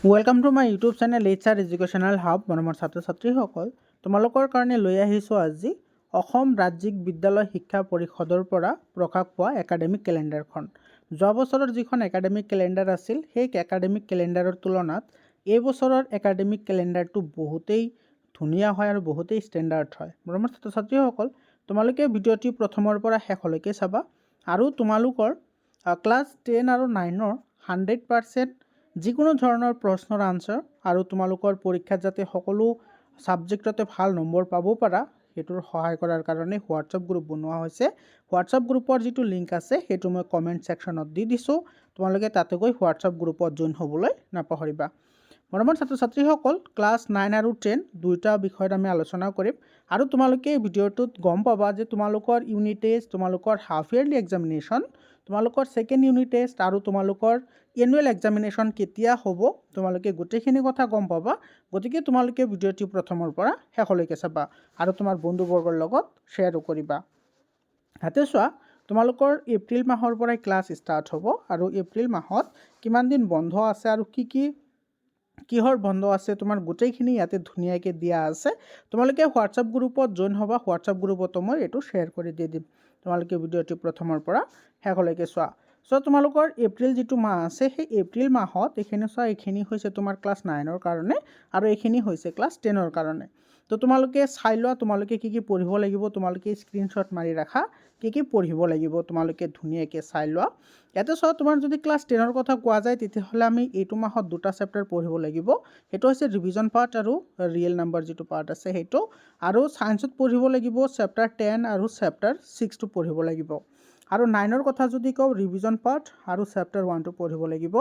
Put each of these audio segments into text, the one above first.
Welcome to my YouTube channel HR educational hub. মৰমৰ ছাত্ৰ ছাত্ৰীসকল, তোমালোকৰ কাৰণে লৈ আহিছোঁ আজি অসম ৰাজ্যিক বিদ্যালয় শিক্ষা পৰিষদৰ পৰা প্ৰকাশ পোৱা একাডেমিক কেলেণ্ডাৰখন। যোৱা বছৰৰ যিখন একাডেমিক কেলেণ্ডাৰ আছিল, সেই একাডেমিক কেলেণ্ডাৰৰ তুলনাত এই বছৰৰ একাডেমিক কেলেণ্ডাৰটো বহুতেই ধুনীয়া হয় আৰু বহুতেই ষ্টেণ্ডাৰ্ড হয়। মৰমৰ ছাত্ৰ ছাত্ৰীসকল, তোমালোকে ভিডিঅ'টি প্ৰথমৰ পৰা শেষলৈকে চাবা আৰু তোমালোকৰ ক্লাছ 10 আৰু 9ৰ 100% যিকোনো ধৰণৰ প্ৰশ্নৰ আনচাৰ আৰু তোমালোকৰ পৰীক্ষাত যাতে সকলো ছাবজেক্টতে ভাল নম্বৰ পাব পাৰা সেইটোৰ সহায় কৰাৰ কাৰণে হোৱাটছআপ গ্ৰুপ বনোৱা হৈছে। হোৱাটছআপ গ্ৰুপৰ যিটো লিংক আছে সেইটো মই কমেণ্ট ছেকশ্যনত দি দিছোঁ, তোমালোকে তাতে গৈ হোৱাটছআপ গ্ৰুপত জইন হ'বলৈ নাপাহৰিবা। মৰমৰ ছাত্ৰ ছাত্ৰীসকল, ক্লাছ 9 আৰু 10 দুয়োটা বিষয়ত আমি আলোচনা কৰিম আৰু তোমালোকে ভিডিঅ'টোত গম পাবা যে তোমালোকৰ ইউনিট টেষ্ট, তোমালোকৰ হাফ ইয়াৰলি এক্সামিনেশ্যন, তোমালোকৰ ছেকেণ্ড ইউনিট টেষ্ট আৰু তোমালোকৰ এনুৱেল এক্সামিনেশ্যন কেতিয়া হ'ব তোমালোকে গোটেইখিনি কথা গম পাবা। গতিকে তোমালোকে ভিডিঅ'টি প্ৰথমৰ পৰা শেষলৈকে চাবা আৰু তোমাৰ বন্ধুবৰ্গৰ লগত শ্বেয়াৰো কৰিবা। হাতে চোৱা, তোমালোকৰ এপ্ৰিল মাহৰ পৰাই ক্লাছ ষ্টাৰ্ট হ'ব আৰু এপ্ৰিল মাহত কিমান দিন বন্ধ আছে আৰু কিহৰ বন্ধ আছে তোমাৰ গোটেইখিনি ইয়াতে ধুনীয়াকৈ দিয়া আছে। তোমালোকে হোৱাটছআপ গ্ৰুপত জইন হ'বা, হোৱাটছআপ গ্ৰুপতো মই এইটো শ্বেয়াৰ কৰি দি দিম। তোমালোকে ভিডিঅ'টি প্ৰথমৰ পৰা শেষলৈকে চোৱা। তোমালোকৰ এপ্ৰিল যিটো মাহ আছে, সেই এপ্ৰিল মাহত এইখিনি চোৱা, এইখিনি হৈছে তোমাৰ ক্লাছ 9ৰ কাৰণে আৰু এইখিনি হৈছে ক্লাছ 10ৰ কাৰণে। তোমালোকে চাই লোৱা তোমালোকে কি পঢ়িব লাগিব, তোমালোকে স্ক্ৰীনশ্বট মাৰি ৰাখা কি পঢ়িব লাগিব, তোমালোকে ধুনীয়াকৈ চাই লোৱা। ইয়াতে চোৱা, তোমাৰ যদি ক্লাছ 10ৰ কথা কোৱা যায় তেতিয়াহ'লে আমি এইটো মাহত দুটা চেপ্টাৰ পঢ়িব লাগিব। সেইটো হৈছে ৰিভিজন পাৰ্ট আৰু ৰিয়েল নাম্বাৰ যিটো পাৰ্ট আছে সেইটো। আৰু ছায়েন্সত পঢ়িব লাগিব চেপ্টাৰ 10 আৰু চেপ্টাৰ 6টো পঢ়িব লাগিব। আৰু 9ৰ কথা যদি কওঁ, ৰিভিজন পাৰ্ট আৰু চেপ্টাৰ 1টো পঢ়িব লাগিব।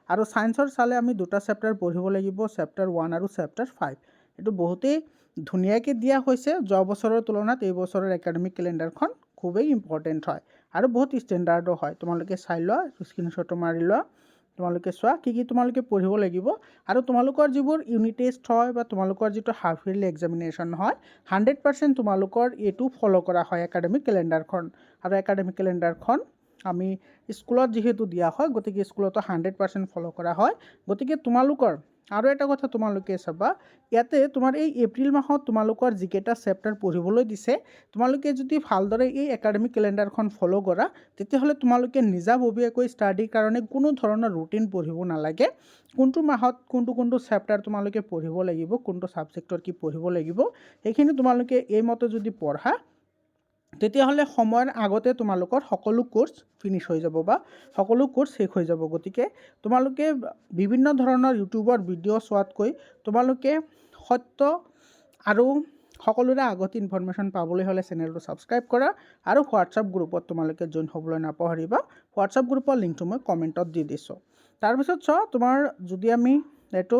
আৰু ছায়েন্সৰ চালে আমি দুটা চেপ্টাৰ পঢ়িব লাগিব, চেপ্টাৰ 1 আৰু চেপ্টাৰ 5। এইটো বহুতেই ধুনীয়াকৈ দিয়া হৈছে। যোৱা বছৰৰ তুলনাত এই বছৰৰ একাডেমিক কেলেণ্ডাৰখন খুবেই ইম্পৰ্টেণ্ট হয় আৰু বহুত ষ্টেণ্ডাৰ্ডো হয়। তোমালোকে চাই লোৱা, স্ক্ৰীনশ্বটো মাৰি লোৱা, তোমালোকে চোৱা কি তোমালোকে পঢ়িব লাগিব। আৰু তোমালোকৰ যিবোৰ ইউনিট টেষ্ট হয় বা তোমালোকৰ যিটো হাফ ইয়াৰলি এক্সামিনেশ্যন হয়, 100% তোমালোকৰ এইটো ফ'ল' কৰা হয় একাডেমিক কেলেণ্ডাৰখন। আৰু একাডেমিক কেলেণ্ডাৰখন আমি স্কুলত যিহেতু দিয়া হয়, গতিকে স্কুলতো 100% ফ'ল' কৰা হয়। গতিকে তোমালোকৰ আৰু এটা কথা তোমালোকে চাবা, ইয়াতে তোমাৰ এই এপ্ৰিল মাহত তোমালোকৰ যিকেইটা চেপ্টাৰ পঢ়িবলৈ দিছে, তোমালোকে যদি ভালদৰে এই একাডেমিক কেলেণ্ডাৰখন ফ'ল' কৰা তেতিয়াহ'লে তোমালোকে নিজাববীয়াকৈ ষ্টাডিৰ কাৰণে কোনো ধৰণৰ ৰুটিন পঢ়িব নালাগে। কোনটো মাহত কোনটো চেপ্টাৰ তোমালোকে পঢ়িব লাগিব, কোনটো ছাবজেক্টৰ কি পঢ়িব লাগিব, সেইখিনি তোমালোকে এইমতে যদি পঢ়া তেতিয়াহ'লে সময়ৰ আগতে তোমালোকৰ সকলো কোৰ্চ ফিনিছ হৈ যাব বা সকলো কোৰ্চ শেষ হৈ যাব। গতিকে তোমালোকে বিভিন্ন ধৰণৰ ইউটিউবৰ ভিডিঅ' চোৱাতকৈ তোমালোকে সত্য আৰু সকলোৰে আগতে ইনফৰমেশ্যন পাবলৈ হ'লে চেনেলটো ছাবস্ক্ৰাইব কৰা আৰু হোৱাটছআপ গ্ৰুপত তোমালোকে জইন হ'বলৈ নাপাহৰিবা। হোৱাটছআপ গ্ৰুপৰ লিংকটো মই কমেণ্টত দি দিছোঁ। তাৰপিছত চোৱা, তোমাৰ যদি আমি এইটো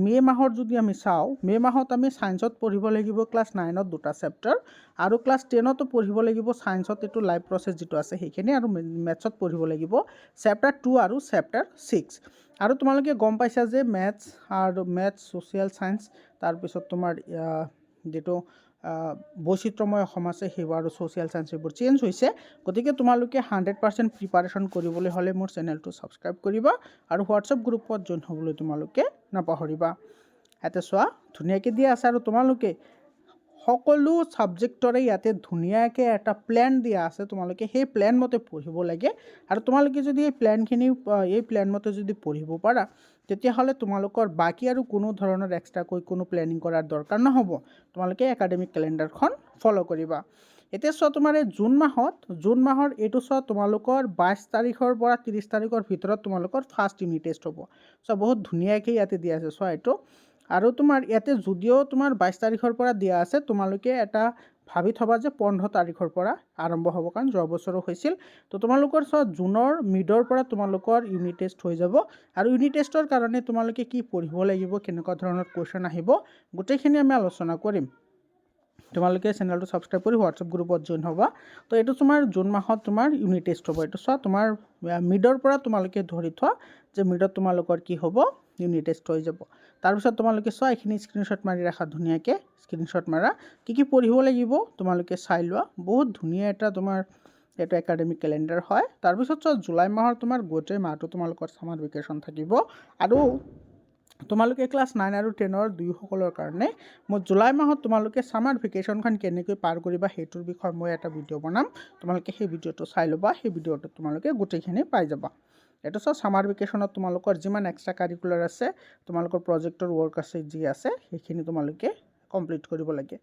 মে' মাহৰ যদি আমি চাওঁ, মে' মাহত আমি ছায়েন্সত পঢ়িব লাগিব ক্লাছ 9ত দুটা চেপ্টাৰ আৰু ক্লাছ 10তো পঢ়িব লাগিব ছায়েন্সত এইটো লাইভ প্ৰচেছ যিটো আছে সেইখিনি, আৰু মেথছত পঢ়িব লাগিব চেপ্টাৰ 2 আৰু চেপ্টাৰ 6। আৰু তোমালোকে গম পাইছা যে মেথছ, ছ'চিয়েল ছায়েন্স, তাৰপিছত তোমাৰ যিটো বৈচিত্ৰময় অসম আছে সেইবোৰ আৰু ছ'চিয়েল ছায়েন্স এইবোৰ চেঞ্জ হৈছে। গতিকে তোমালোকে 100% প্ৰিপাৰেশ্যন কৰিবলৈ হ'লে মোৰ চেনেলটো ছাবস্ক্ৰাইব কৰিবা আৰু হোৱাটছআপ গ্ৰুপত জইন হ'বলৈ তোমালোকে নাপাহৰিবা। ইয়াতে চোৱা, ধুনীয়াকৈ দিয়া আছে আৰু তোমালোকে সকলো ছাবজেক্টৰে ইয়াতে ধুনীয়াকৈ এটা প্লেন দিয়া আছে। তোমালোকে সেই প্লেন মতে পঢ়িব লাগে আৰু তোমালোকে যদি এই প্লেন মতে যদি পঢ়িব পাৰা তেতিয়াহ'লে তোমালোকৰ বাকী আৰু কোনো ধৰণৰ এক্সট্ৰাকৈ কোনো প্লেনিং কৰাৰ দৰকাৰ নহ'ব। তোমালোকে একাডেমিক কেলেণ্ডাৰখন ফ'ল' কৰিবা। এতিয়া চোৱা, তোমাৰ এই জুন মাহৰ এইটো চোৱা, তোমালোকৰ 22 তাৰিখৰ পৰা 30 তাৰিখৰ ভিতৰত তোমালোকৰ ফাৰ্ষ্ট ইউনিট টেষ্ট হ'ব। চোৱা, বহুত ধুনীয়াকৈ ইয়াতে দিয়া আছে চোৱা এইটো। আৰু তোমাৰ ইয়াতে যদিও তোমাৰ 22 তাৰিখৰ পৰা দিয়া আছে, তোমালোকে এটা ভাবি থবা যে 15 তাৰিখৰ পৰা আৰম্ভ হ'ব, কাৰণ যোৱা বছৰো হৈছিল। তোমালোকৰ চোৱা, জুনৰ মিডৰ পৰা তোমালোকৰ ইউনিট টেষ্ট হৈ যাব আৰু ইউনিট টেষ্টৰ কাৰণে তোমালোকে কি পঢ়িব লাগিব, কেনেকুৱা ধৰণৰ কুৱেশ্যন আহিব, গোটেইখিনি আমি আলোচনা কৰিম। তোমালোকে চেনেলটো ছাবস্ক্ৰাইব কৰি হোৱাটছআপ গ্ৰুপত জইন হ'বা। এইটো তোমাৰ জুন মাহত তোমাৰ ইউনিট টেষ্ট হ'ব। এইটো চোৱা, তোমাৰ মিডৰ পৰা তোমালোকে ধৰি থোৱা যে মিডত তোমালোকৰ কি হ'ব, ইউনিট টেষ্ট হৈ যাব। তাৰপিছত তোমালোকে চোৱা, এইখিনি স্ক্ৰীনশ্বট মাৰি ৰাখা, ধুনীয়াকৈ স্ক্ৰীনশ্বট মাৰা, কি পঢ়িব লাগিব তোমালোকে চাই লোৱা। বহুত ধুনীয়া এটা তোমাৰ এইটো একাডেমিক কেলেণ্ডাৰ হয়। তাৰপিছত চোৱা জুলাই মাহৰ তোমাৰ গোটেই মাহটো তোমালোকৰ ছামাৰ ভেকেশ্যন থাকিব আৰু তোমালোকে ক্লাছ 9 আৰু 10 দুয়োসকলৰ কাৰণে মই জুলাই মাহত তোমালোকে ছামাৰ ভেকেশ্যনখন কেনেকৈ পাৰ কৰিবা সেইটোৰ বিষয়ে মই এটা ভিডিঅ' বনাম। তোমালোকে সেই ভিডিঅ'টো চাই ল'বা, সেই ভিডিঅ'টোত তোমালোকে গোটেইখিনি পাই যাবা। এইটো চোৱা ছামাৰ ভেকেশ্যনত তোমালোকৰ যিমান এক্সট্ৰা কাৰিকুলাৰ আছে, তোমালোকৰ প্ৰজেক্টৰ ৱৰ্ক আছে যি আছে সেইখিনি তোমালোকে কমপ্লিট কৰিব লাগে।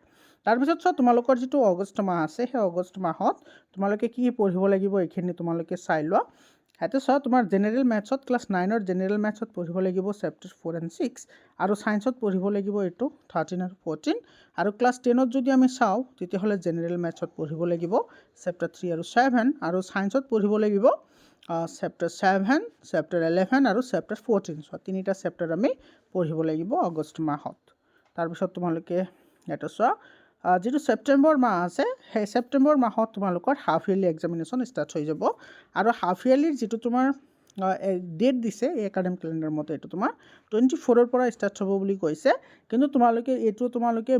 তাৰপিছত চোৱা তোমালোকৰ যিটো অগষ্ট মাহ আছে সেই অগষ্ট মাহত তোমালোকে কি পঢ়িব লাগিব এইখিনি তোমালোকে চাই লোৱা। ইয়াতে চোৱা তোমাৰ জেনেৰেল মেথছত ক্লাছ 9 জেনেৰেল মেথছত পঢ়িব লাগিব চেপ্টাৰ 4 and 6 আৰু ছায়েন্সত পঢ়িব লাগিব এইটো 13 আৰু 14 আৰু ক্লাছ 10 যদি আমি চাওঁ তেতিয়াহ'লে জেনেৰেল মেথছত পঢ়িব লাগিব চেপ্টাৰ 3 আৰু 7 আৰু ছায়েন্সত পঢ়িব লাগিব চেপ্টাৰ 7, চেপ্টাৰ 11 আৰু চেপ্টাৰ 14। চোৱা তিনিটা চেপ্টাৰ আমি পঢ়িব লাগিব আগষ্ট মাহত। তাৰপিছত তোমালোকে ইয়াতে চোৱা যিটো ছেপ্টেম্বৰ মাহ আছে সেই ছেপ্টেম্বৰ মাহত তোমালোকৰ হাফ ইয়াৰলি এক্সামিনেশ্যন ষ্টাৰ্ট হৈ যাব আৰু হাফ ইয়াৰলিৰ যিটো তোমাৰ ডেট দিছে এই একাডেমিক কেলেণ্ডাৰ মতে এইটো তোমাৰ 24 পৰা ষ্টাৰ্ট হ'ব বুলি কৈছে, কিন্তু তোমালোকে এইটো তোমালোকে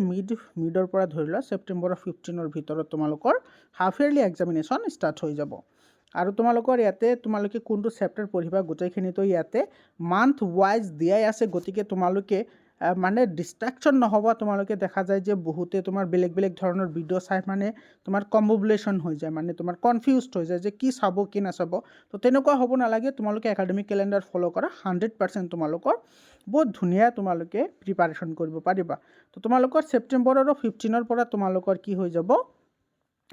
মিডৰ পৰা ধৰি লোৱা ছেপ্টেম্বৰৰ 15 ভিতৰত তোমালোকৰ হাফ ইয়াৰলি এক্সামিনেশ্যন ষ্টাৰ্ট হৈ যাব। আৰু তোমালোকৰ ইয়াতে তোমালোকে কোনটো চেপ্টাৰ পঢ়িবা গোটেইখিনিতো ইয়াতে মান্থ ৱাইজ দিয়াই আছে, গতিকে তোমালোকে মানে ডিষ্ট্ৰেকশ্যন নহ'বা। তোমালোকে দেখা যায় যে বহুতে তোমাৰ বেলেগ বেলেগ ধৰণৰ ভিডিঅ' চাই মানে তোমাৰ কম্বুলেশ্যন হৈ যায়, মানে তোমাৰ কনফিউজড হৈ যায় যে কি চাব কি নাচাব। তো তেনেকুৱা হ'ব নালাগে, তোমালোকে একাডেমিক কেলেণ্ডাৰ ফ'ল' কৰা 100% তোমালোকৰ বহুত ধুনীয়া তোমালোকে প্ৰিপাৰেশ্যন কৰিব পাৰিবা। তো তোমালোকৰ ছেপ্টেম্বৰৰ 15 পৰা তোমালোকৰ কি হৈ যাব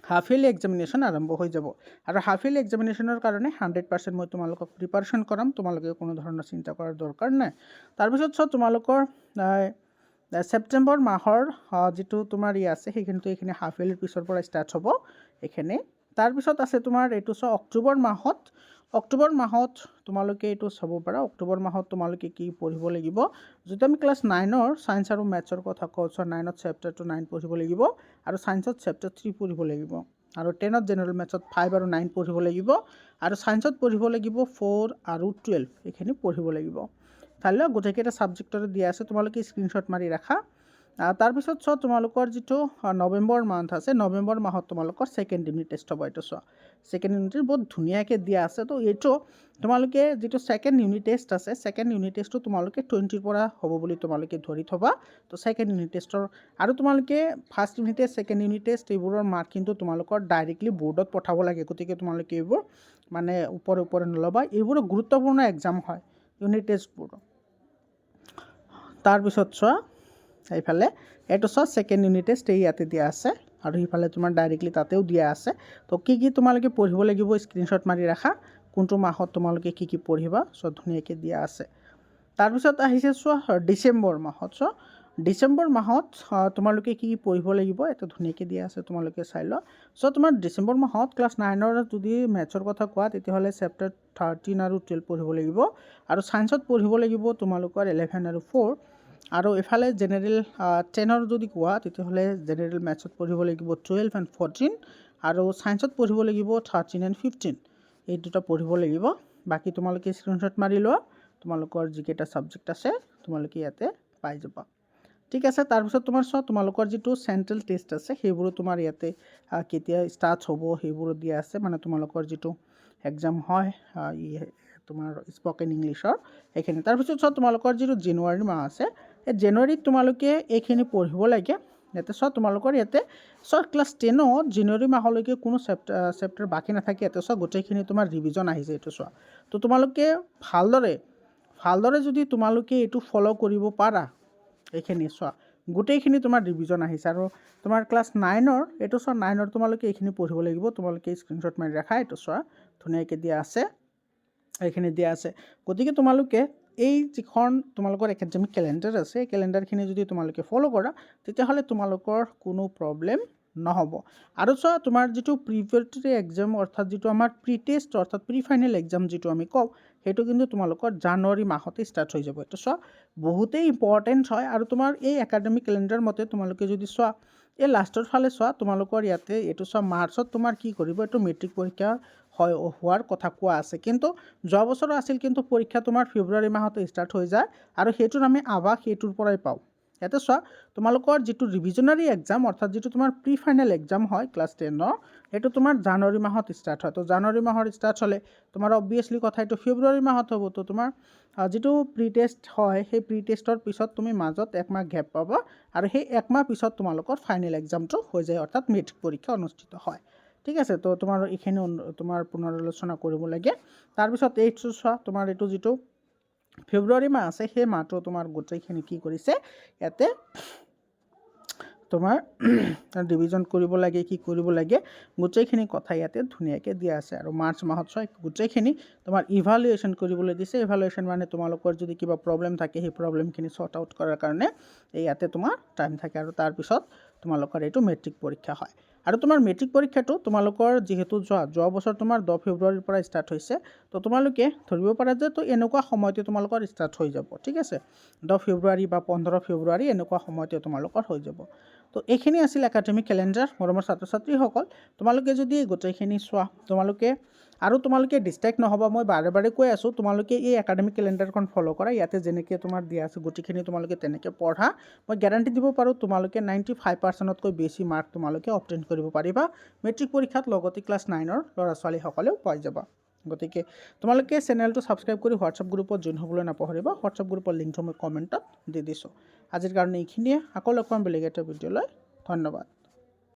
হাফ ইয়াৰলি এক্সামিনেশ্যন আৰম্ভ হৈ যাব আৰু হাফ ইয়াৰলি এক্সামিনেশ্যনৰ কাৰণে 100% মই তোমালোকক প্ৰিপাৰেশ্যন কৰাম, তোমালোকে কোনো ধৰণৰ চিন্তা কৰাৰ দৰকাৰ নাই। তাৰপিছত চোৱা তোমালোকৰ ছেপ্টেম্বৰ মাহৰ যিটো তোমাৰ আছে সেইখিনিতো এইখিনি হাফ ইয়াৰলিৰ পিছৰ পৰা ষ্টাৰ্ট হ'ব এইখিনি। তাৰপিছত আছে তোমাৰ এইটো চোৱা অক্টোবৰ মাহত তোমালোকে এইটো চাব পাৰা। অক্টোবৰ মাহত তোমালোকে কি পঢ়িব লাগিব, যদি আমি ক্লাছ 9 ছায়েন্স আৰু মেথছৰ কথা কওঁ চোৱা 9 চেপ্টাৰ 9 পঢ়িব লাগিব আৰু ছায়েন্সত চেপ্টাৰ 3 পঢ়িব লাগিব আৰু 10 জেনেৰেল মেথছত 5 আৰু 9 পঢ়িব লাগিব আৰু ছায়েন্সত পঢ়িব লাগিব 4 আৰু 12 এইখিনি পঢ়িব লাগিব। চাই গোটেইকেইটা ছাবজেক্টৰে দিয়া আছে, তোমালোকে স্ক্ৰীনশ্বট মাৰি ৰাখা। তাৰপিছত চোৱা তোমালোকৰ যিটো নৱেম্বৰ মান্থ আছে, নৱেম্বৰ মাহত তোমালোকৰ ছেকেণ্ড ইউনিট টেষ্ট হ'ব। এইটো চোৱা ছেকেণ্ড ইউনিট বহুত ধুনীয়াকৈ দিয়া আছে। তো এইটো তোমালোকে যিটো ছেকেণ্ড ইউনিট টেষ্ট আছে, ছেকেণ্ড ইউনিট টেষ্টটো তোমালোকে 20 পৰা হ'ব বুলি তোমালোকে ধৰি থ'বা। তো ছেকেণ্ড ইউনিট টেষ্টৰ আৰু তোমালোকে first unit test second unit test এইবোৰৰ মাৰ্ক কিন্তু তোমালোকৰ ডাইৰেক্টলি বৰ্ডত পঠাব লাগে, গতিকে তোমালোকে এইবোৰ মানে ওপৰে নল'বা। এইবোৰ গুৰুত্বপূৰ্ণ এক্সাম হয় ইউনিট টেষ্টবোৰ। তাৰপিছত চোৱা এইফালে এইটো চোৱা ছেকেণ্ড ইউনিট টেষ্ট এই ইয়াতে দিয়া আছে আৰু সিফালে তোমাৰ ডাইৰেক্টলি তাতেও দিয়া আছে। তো কি তোমালোকে পঢ়িব লাগিব স্ক্ৰীনশ্বট মাৰি ৰাখা, কোনটো মাহত তোমালোকে কি পঢ়িবা চোৱা ধুনীয়াকৈ দিয়া আছে। তাৰপিছত আহিছে চোৱা ডিচেম্বৰ মাহত। চোৱা ডিচেম্বৰ মাহত তোমালোকে কি পঢ়িব লাগিব এটা ধুনীয়াকৈ দিয়া আছে, তোমালোকে চাই লোৱা। চ' তোমাৰ ডিচেম্বৰ মাহত ক্লাছ 9 যদি মেথছৰ কথা কোৱা তেতিয়াহ'লে চেপ্টাৰ 13 আৰু 12 পঢ়িব লাগিব আৰু ছায়েন্সত পঢ়িব লাগিব তোমালোকৰ 11 আৰু 4 আৰু এফালে জেনেৰেল 10 যদি কোৱা তেতিয়াহ'লে জেনেৰেল মেথছত পঢ়িব লাগিব 12 and 14 আৰু ছায়েন্সত পঢ়িব লাগিব 13 and 15 এই দুটা পঢ়িব লাগিব। বাকী তোমালোকে স্ক্ৰীনশ্বট মাৰি লোৱা, তোমালোকৰ যিকেইটা ছাবজেক্ট আছে তোমালোকে ইয়াতে পাই যাবা। ঠিক আছে। তাৰপিছত তোমাৰ চোৱা তোমালোকৰ যিটো চেণ্ট্ৰেল টেষ্ট আছে সেইবোৰো তোমাৰ ইয়াতে কেতিয়া ষ্টাৰ্ট হ'ব সেইবোৰো দিয়া আছে, মানে তোমালোকৰ যিটো এক্সাম হয় তোমাৰ স্পকেন ইংলিছৰ সেইখিনি। তাৰপিছত চোৱা তোমালোকৰ যিটো জানুৱাৰী মাহ আছে এই জানুৱাৰীত তোমালোকে এইখিনি পঢ়িব লাগে। ইয়াতে চোৱা তোমালোকৰ ইয়াতে চোৱা ক্লাছ 10 জানুৱাৰী মাহলৈকে কোনো চেপ্টাৰ বাকী নাথাকে। ইয়াতে চোৱা গোটেইখিনি তোমাৰ ৰিভিজন আহিছে এইটো চোৱা। তো তোমালোকে ভালদৰে যদি তোমালোকে এইটো ফ'ল' কৰিব পাৰা এইখিনি চোৱা গোটেইখিনি তোমাৰ ৰিভিজন আহিছে আৰু তোমাৰ ক্লাছ 9 এইটো চোৱা 9 তোমালোকে এইখিনি পঢ়িব লাগিব, তোমালোকে স্ক্ৰীনশ্বট মাৰি ৰাখা। এইটো চোৱা ধুনীয়াকৈ দিয়া আছে, এইখিনি দিয়া আছে। গতিকে তোমালোকে এই যিখন তোমালোকৰ একাডেমিক কেলেণ্ডাৰ আছে এই কেলেণ্ডাৰখিনি যদি তোমালোকে ফ'ল' কৰা তেতিয়াহ'লে তোমালোকৰ কোনো প্ৰব্লেম নহ'ব। আৰু চোৱা তোমাৰ যিটো প্ৰিপেৰেটৰী এক্সাম অৰ্থাৎ যিটো আমাৰ প্ৰি টেষ্ট অৰ্থাৎ প্ৰি ফাইনেল এক্সাম যিটো আমি কওঁ সেইটো কিন্তু তোমালোকৰ জানুৱাৰী মাহতে ষ্টাৰ্ট হৈ যাব। এইটো চোৱা বহুতেই ইম্পৰ্টেণ্ট হয় আৰু তোমাৰ এই একাডেমিক কেলেণ্ডাৰ মতে তোমালোকে যদি চোৱা এই লাষ্টৰ ফালে চোৱা তোমালোকৰ ইয়াতে এইটো চোৱা মাৰ্চত তোমাৰ কি কৰিব এইটো মেট্ৰিক পৰীক্ষা হোৱাৰ কথা কোৱা আছে, কিন্তু যোৱা বছৰো আছিল কিন্তু পৰীক্ষা তোমাৰ ফেব্ৰুৱাৰী মাহতে ষ্টাৰ্ট হৈ যায় আৰু সেইটোৰ আমি আভাস সেইটোৰ পৰাই পাওঁ। ইয়াতে চোৱা তোমালোকৰ যিটো ৰিভিজনাৰী এক্সাম অৰ্থাৎ যিটো তোমাৰ প্ৰি ফাইনেল এক্সাম হয় ক্লাছ 10ৰ সেইটো তোমাৰ জানুৱাৰী মাহত ষ্টাৰ্ট হয়। তো জানুৱাৰী মাহৰ ষ্টাৰ্ট হ'লে তোমাৰ অবভিয়াছলি কথা এইটো ফেব্ৰুৱাৰী মাহত হ'ব। তো তোমাৰ যিটো প্ৰি টেষ্ট হয় সেই প্ৰি টেষ্টৰ পিছত তুমি মাজত একমাহ গেপ পাবা আৰু সেই একমাহ পিছত তোমালোকৰ ফাইনেল এক্সামটো হৈ যায় অৰ্থাৎ মেট্ৰিক পৰীক্ষা অনুষ্ঠিত হয়। ঠিক আছে, তো তোমাৰ এইখিনি তোমাৰ পুনৰালোচনা কৰিব লাগে। তাৰপিছত এইটো চোৱা তোমাৰ এইটো যিটো ফেব্ৰুৱাৰী মাহ আছে সেই মাহটো তোমাৰ গোটেইখিনি কি কৰিছে ইয়াতে তোমাৰ ডিভিজন কৰিব লাগে, কি কৰিব লাগে গোটেইখিনি কথা ইয়াতে ধুনীয়াকৈ দিয়া আছে। আৰু মাৰ্চ মাহত চোৱা গোটেইখিনি তোমাৰ ইভালুৱেশ্যন কৰিবলৈ দিছে। ইভালুৱেশ্যন মানে তোমালোকৰ যদি কিবা প্ৰব্লেম থাকে সেই প্ৰব্লেমখিনি শ্বৰ্ট আউট কৰাৰ কাৰণে ইয়াতে তোমাৰ টাইম থাকে। আৰু তাৰপিছত তোমালোকৰ এইটো মেট্ৰিক পৰীক্ষা হয়। আৰু তোমাৰ মেট্ৰিক পৰীক্ষাটো তোমালোকৰ যিহেতু যোৱা বছৰ তোমাৰ 10 ফেব্ৰুৱাৰীৰ পৰা ষ্টাৰ্ট হৈছে, তো তোমালোকে ধৰিব পাৰা যে তো এনেকুৱা সময়তে তোমালোকৰ ষ্টাৰ্ট হৈ যাব। ঠিক আছে, 10 ফেব্ৰুৱাৰী বা 15 ফেব্ৰুৱাৰী এনেকুৱা সময়তে তোমালোকৰ হৈ যাব। তো এইখিনি আছিল একাডেমিক কেলেণ্ডাৰ। মৰমৰ ছাত্ৰ ছাত্ৰীসকল, তোমালোকে যদি গোটেইখিনি চোৱা তোমালোকে ডিষ্ট্ৰেক্ট নহ'বা। মই বাৰে বাৰে কৈ আছোঁ তোমালোকে এই একাডেমিক কেলেণ্ডাৰখন ফ'ল' কৰা। ইয়াতে যেনেকৈ তোমাৰ দিয়া আছে গোটেইখিনি তোমালোকে তেনেকৈ পঢ়া। মই গেৰাণ্টি দিব পাৰোঁ তোমালোকে 95%তকৈ বেছি মাৰ্ক তোমালোকে অবটেইন কৰিব পাৰিবা মেট্ৰিক পৰীক্ষাত, লগতে ক্লাছ 9ৰ ল'ৰা ছোৱালীসকলেও পাই যাবা। গতিকে তোমালোকে চেনেলটো ছাবস্ক্ৰাইব কৰি হোৱাটছআপ গ্ৰুপত জইন হ'বলৈ নাপাহৰিবা। হোৱাটছআপ গ্ৰুপৰ লিংকটো মই কমেণ্টত দি দিছোঁ। আজিৰ কাৰণে এইখিনিয়ে, আকৌ লগ পাম বেলেগ এটা ভিডিঅ'লৈ। ধন্যবাদ।